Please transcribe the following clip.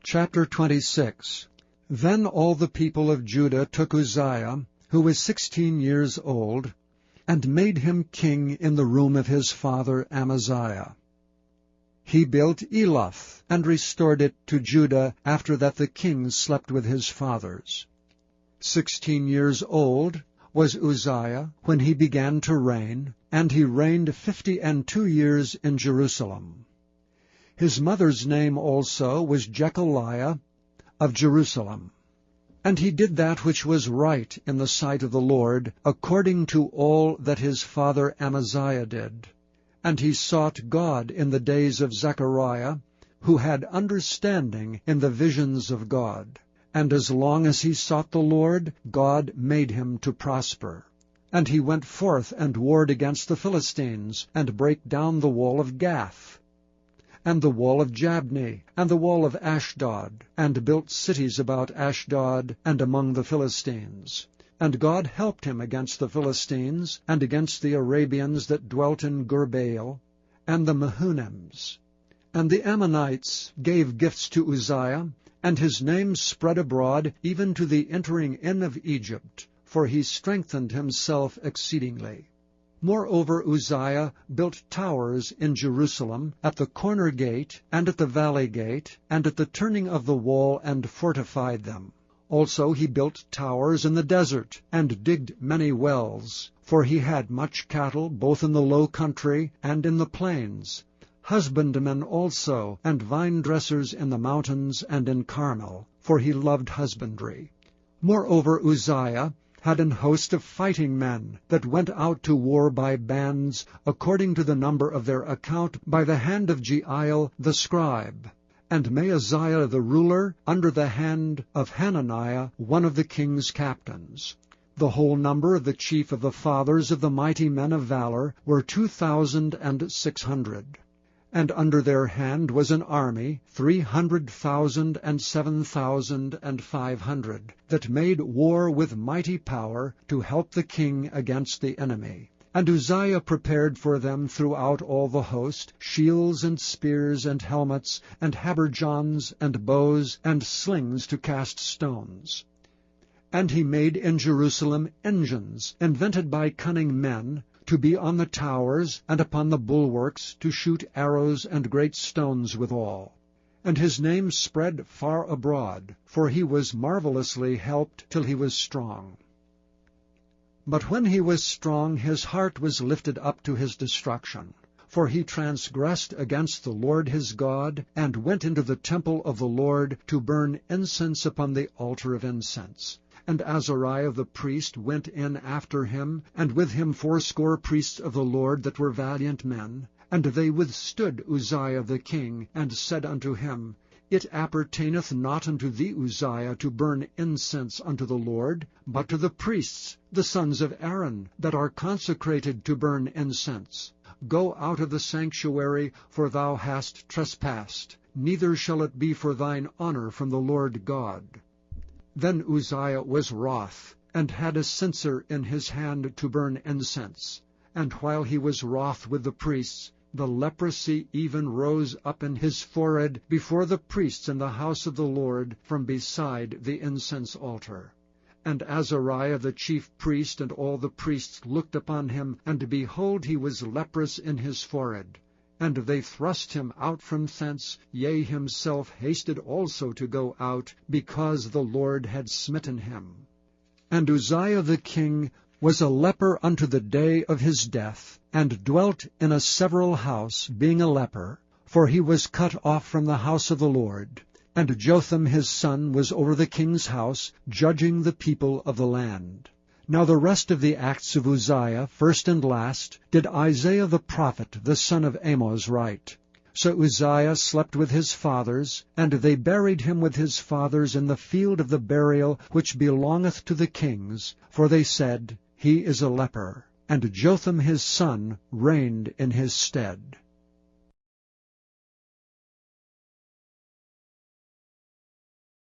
Chapter 26. Then all the people of Judah took Uzziah, who was 16 years old, and made him king in the room of his father Amaziah. He built Eloth, and restored it to Judah after that the king slept with his fathers. 16 years old was Uzziah when he began to reign, and he reigned 52 years in Jerusalem. His mother's name also was Jecoliah of Jerusalem. And he did that which was right in the sight of the Lord, according to all that his father Amaziah did. And he sought God in the days of Zechariah, who had understanding in the visions of God. And as long as he sought the Lord, God made him to prosper. And he went forth and warred against the Philistines, and brake down the wall of Gath, and the wall of Jabneh, and the wall of Ashdod, and built cities about Ashdod and among the Philistines. And God helped him against the Philistines, and against the Arabians that dwelt in Gurbaal, and the Mehunims. And the Ammonites gave gifts to Uzziah, and his name spread abroad even to the entering in of Egypt, for he strengthened himself exceedingly. Moreover, Uzziah built towers in Jerusalem, at the corner gate, and at the valley gate, and at the turning of the wall, and fortified them. Also he built towers in the desert, and digged many wells, for he had much cattle, both in the low country and in the plains, husbandmen also, and vine-dressers in the mountains and in Carmel, for he loved husbandry. Moreover, Uzziah had an host of fighting men that went out to war by bands, according to the number of their account, by the hand of Jeiel the scribe, and Maaziah the ruler, under the hand of Hananiah, one of the king's captains. The whole number of the chief of the fathers of the mighty men of valor were 2,600. And under their hand was an army, 300,000 and 7,500, that made war with mighty power to help the king against the enemy. And Uzziah prepared for them throughout all the host shields and spears and helmets and habergeons and bows and slings to cast stones. And he made in Jerusalem engines, invented by cunning men, to be on the towers and upon the bulwarks, to shoot arrows and great stones withal. And his name spread far abroad, for he was marvelously helped till he was strong. But when he was strong, his heart was lifted up to his destruction. For he transgressed against the Lord his God, and went into the temple of the Lord to burn incense upon the altar of incense. And Azariah the priest went in after him, and with him 80 priests of the Lord that were valiant men. And they withstood Uzziah the king, and said unto him, It appertaineth not unto thee, Uzziah, to burn incense unto the Lord, but to the priests, the sons of Aaron, that are consecrated to burn incense. Go out of the sanctuary, for thou hast trespassed, neither shall it be for thine honor from the Lord God. Then Uzziah was wroth, and had a censer in his hand to burn incense. And while he was wroth with the priests, the leprosy even rose up in his forehead before the priests in the house of the Lord from beside the incense altar. And Azariah the chief priest and all the priests looked upon him, and behold, he was leprous in his forehead. And they thrust him out from thence, yea, himself hasted also to go out, because the Lord had smitten him. And Uzziah the king was a leper unto the day of his death, and dwelt in a several house, being a leper, for he was cut off from the house of the Lord. And Jotham his son was over the king's house, judging the people of the land. Now the rest of the acts of Uzziah, first and last, did Isaiah the prophet, the son of Amoz, write. So Uzziah slept with his fathers, and they buried him with his fathers in the field of the burial which belongeth to the kings, for they said, He is a leper. And Jotham his son reigned in his stead.